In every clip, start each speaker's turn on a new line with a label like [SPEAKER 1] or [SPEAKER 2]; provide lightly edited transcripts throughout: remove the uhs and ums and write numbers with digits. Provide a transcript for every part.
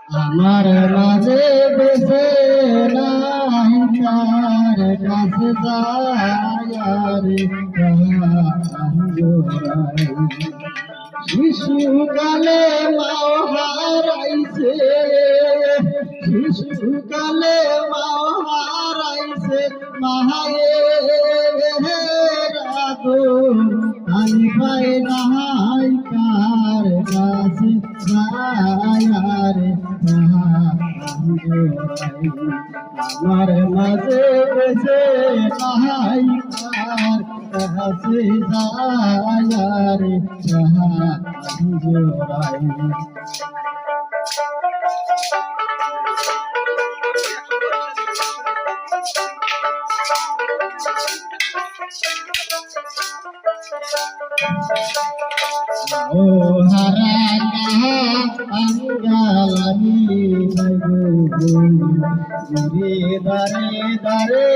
[SPEAKER 1] আমার মাঝে বেঁচে নাই তার কাছে যায়ারে শিশুকালে মাও হারাইছে, শিশুকালে মাও হারাইছে মায়ের আদর আমি পাই নাই কার কাছে যায়ারে আমার মাঝে বেঁচে নাই কার কাছে যায়ারে জোড়াই ও হারা কাহা আঙ্গালানি ঘুরে দারে দারে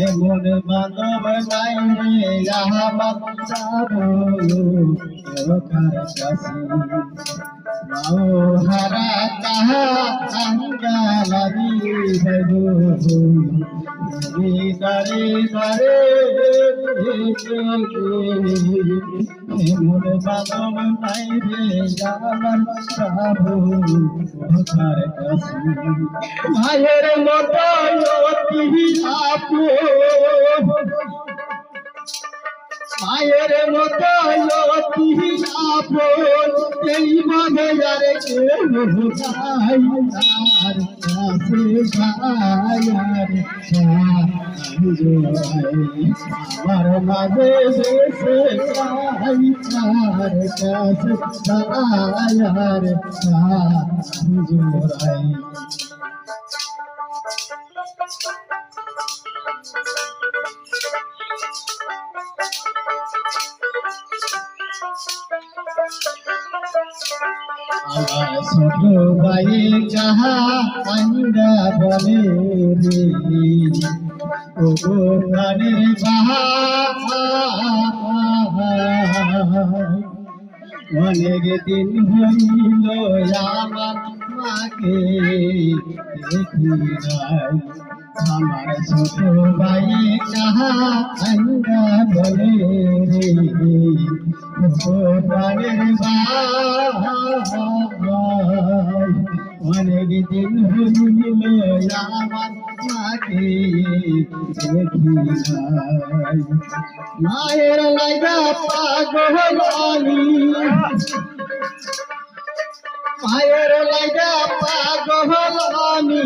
[SPEAKER 1] এমন বান্ধব নাই রে আমার যাবো কার কাছে ও হারা কাহা আঙ্গালানি দারে দারে মোর বাদম নাই রে আমার সাবু কার কাছে মায়ের মতো অতি আপন, মায়ের মতো অতি আপন এই মনে যারে কেউ যাই তার কাছে যায়ার আমার মাঝে বেঁচে যাই তার কাছে যায়ার জোড়াই আমার ছোট ভাই কাহা আইরা বলে রে ও প্রাণের অনেক দিন হইল আমার মাকে দেখি নাই আমার ছোট ভাই কাহা আইরা বলে রে ও প্রাণের অনেক দিন হইল আমার মাকে দেখি নাই মায়ের লাইগা পাগল আমি, মায়ের লাইগা পাগল আমি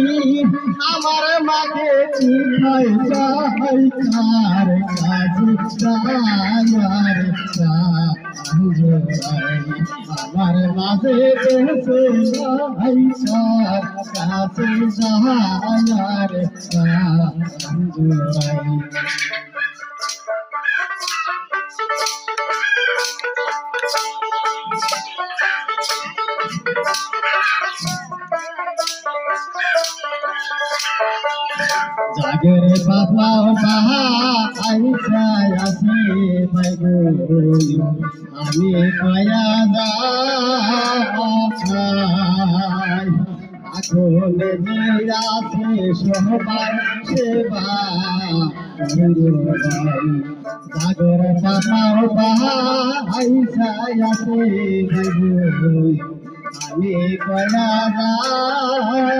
[SPEAKER 1] আমার মাকে চিনাই যাই কার কাছে যায়ার আমার মাঝে বেঁচে যাই কার কাছে যায়ার জোড়াই জাগরে বাবা বাহা আইসা আসি ভাই গো আমি পায়া যাই আখলে যে আছে সবার সেবা জাগরে বাবা বাহা আইসা আসি ভাই গো আমি পায়া যাই